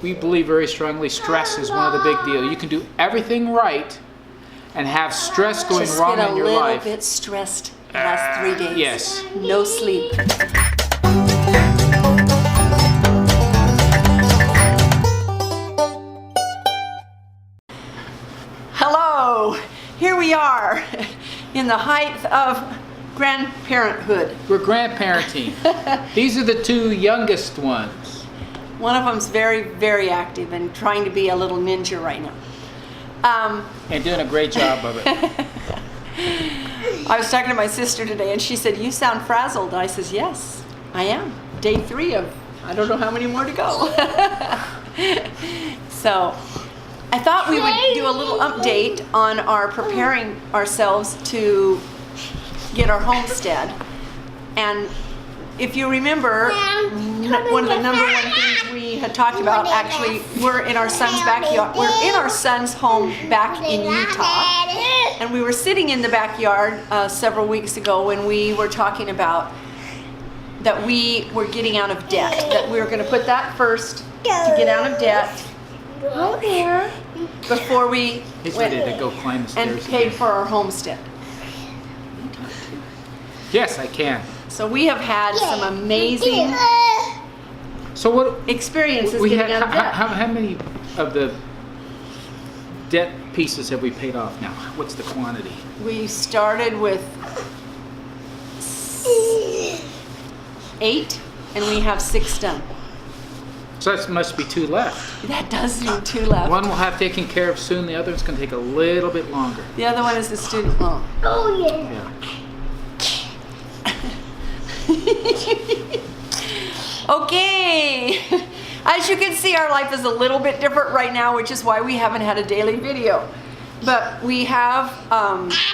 We believe very strongly stress is one of the big deals. You can do everything right and have stress going wrong in your life. Just been a little bit stressed the last 3 days. Yes. No sleep. Hello. Here we are in the height of grandparenthood. We're grandparenting. These are the two youngest ones. One of them's very, very active and trying to be a little ninja right now. And doing a great job of it. I was talking to my sister today and she said, "You sound frazzled." I says, "Yes, I am. Day 3 of I don't know how many more to go." So I thought we would do a little update on our preparing ourselves to get our homestead. And if you remember, one of the number one things we had talked about, actually, we're in our son's backyard. We're in our son's home back in Utah. And we were sitting in the backyard several weeks ago when we were talking about that we were getting out of debt, that we were going to put that first to get out of debt. Oh, there. Before we went Ready to go climb the stairs and paid for our homestead. Yes, I can. So we have had some amazing experiences we getting had, out of debt. how many of the debt pieces have we paid off now? What's the quantity? We started with 8 and we have 6 done. So that must be 2 left. That does mean 2 left. One we'll have taken care of soon. The other one's going to take a little bit longer. The other one is the student loan. Oh yeah. Yeah. Okay. As you can see, our life is a little bit different right now, which is why we haven't had a daily video. But we have,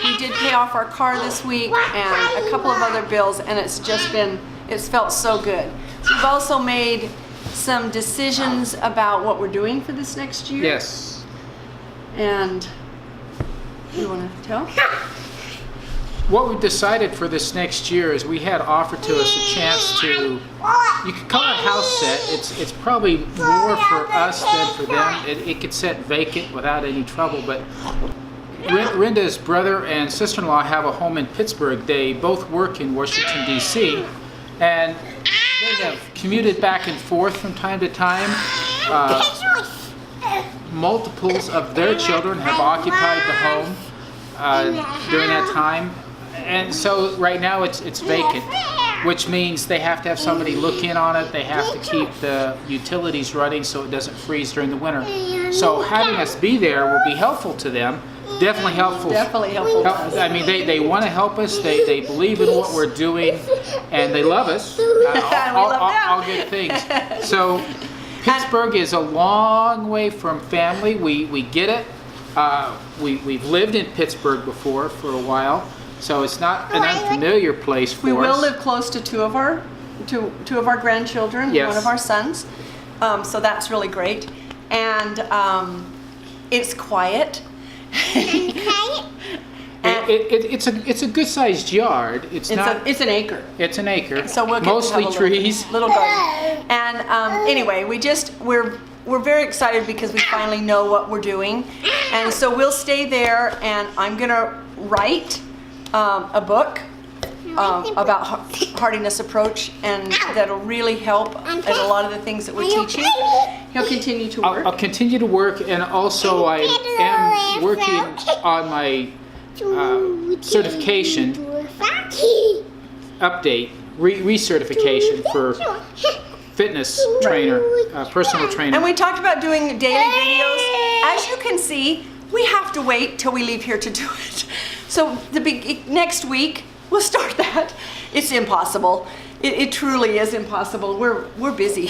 we did pay off our car this week and a couple of other bills, and it's just been, it's felt so good. We've also made some decisions about what we're doing for this next year. Yes. And you want to tell? What we decided for this next year is we had offered to us a chance to, you could call it a house set. It's probably more for us than for them. It could sit vacant without any trouble, but Rhenda's brother and sister-in-law have a home in Pittsburgh. They both work in Washington, D.C., and they have commuted back and forth from time to time. Multiples of their children have occupied the home during that time. And so right now it's vacant, which means they have to have somebody look in on it. They have to keep the utilities running so it doesn't freeze during the winter. So having us be there will be helpful to them. Definitely helpful. Definitely helpful to us. I mean, they want to help us. They believe in what we're doing, and they love us. All good things. So Pittsburgh is a long way from family. We get it. We've lived in Pittsburgh before for a while. So it's not an unfamiliar place for us. We will live close to two of our grandchildren, yes. One of our sons. So that's really great. And it's quiet. It's a good sized yard. It's an acre. It's an acre. So we'll get mostly to have trees. Little garden. And anyway, we're very excited because we finally know what we're doing, and so we'll stay there. And I'm gonna write a book about hardiness approach, and that'll really help at a lot of the things that we're teaching. He'll continue to work. I'll continue to work, and also I am working on my certification update, recertification for fitness trainer, personal trainer. And we talked about doing daily videos. As you can see, we have to wait till we leave here to do it. So next week we'll start that. It's impossible. It truly is impossible. We're busy.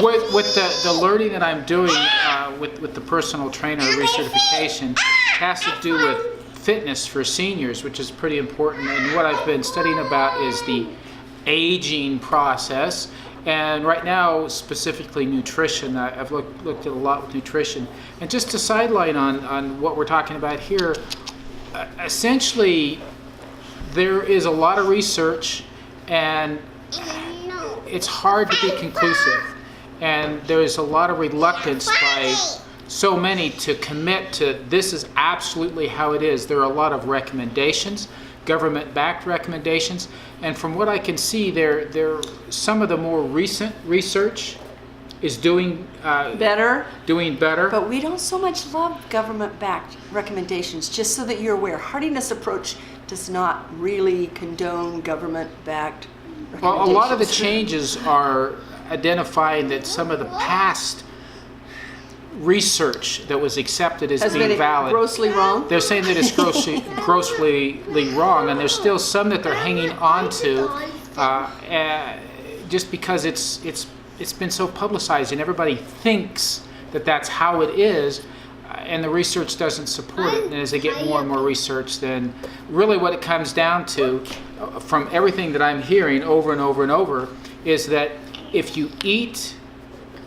With the learning that I'm doing with the personal trainer recertification has to do with fitness for seniors, which is pretty important. And what I've been studying about is the aging process, and right now specifically nutrition. I've looked at a lot with nutrition. And just to sideline on what we're talking about here, essentially there is a lot of research and it's hard to be conclusive. and there's a lot of reluctance by so many to commit to this is absolutely how it is. There are a lot of recommendations, government-backed recommendations, and from what I can see, some of the more recent research is doing better. But we don't so much love government-backed recommendations. Just so that you're aware, hardiness approach does not really condone government-backed recommendations. Well, a lot of the changes are identifying that some of the past research that was accepted as being valid. Grossly wrong? They're saying that it's grossly wrong, and there's still some that they're hanging on to just because it's been so publicized and everybody thinks that that's how it is, and the research doesn't support it. And as they get more and more research, then really what it comes down to, from everything that I'm hearing over and over and over, is that if you eat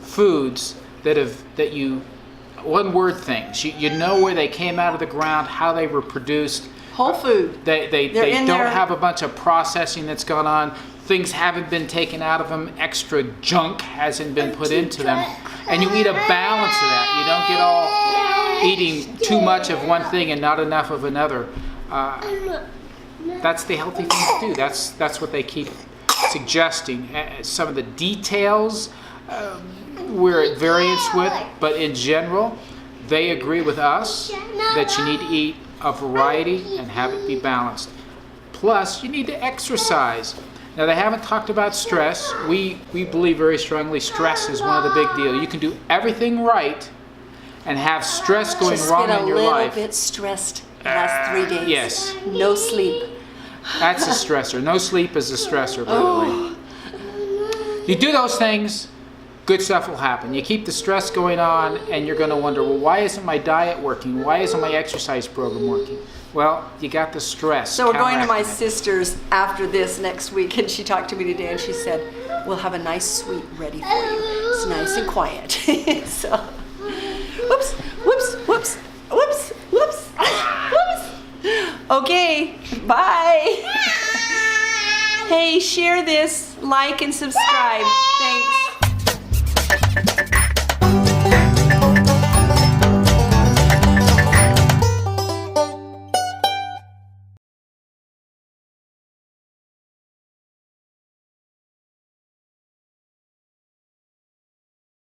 foods that you one-word things, you know where they came out of the ground, how they were produced. Whole food. They don't have a bunch of processing that's gone on. Things haven't been taken out of them. Extra junk hasn't been put into them. And you eat a balance of that. You don't get all eating too much of one thing and not enough of another. That's the healthy thing to do. That's what they keep suggesting. Some of the details we're at variance with, but in general, they agree with us that you need to eat a variety and have it be balanced. Plus, you need to exercise. Now, they haven't talked about stress. We believe very strongly stress is one of the big deals. You can do everything right and have stress going wrong in your life. Just been a little bit stressed the last 3 days. Yes. No sleep. That's a stressor. No sleep is a stressor, by the way. You do those things, good stuff will happen. You keep the stress going on, and you're going to wonder, well, why isn't my diet working? Why isn't my exercise program working? Well, you got the stress. So we're going to my sister's after this next week, and she talked to me today, and she said, we'll have a nice sweet ready for you. It's nice and quiet. So, whoops, whoops, whoops, whoops, whoops, whoops. Okay, bye. Hey, share this, like, and subscribe. Thanks.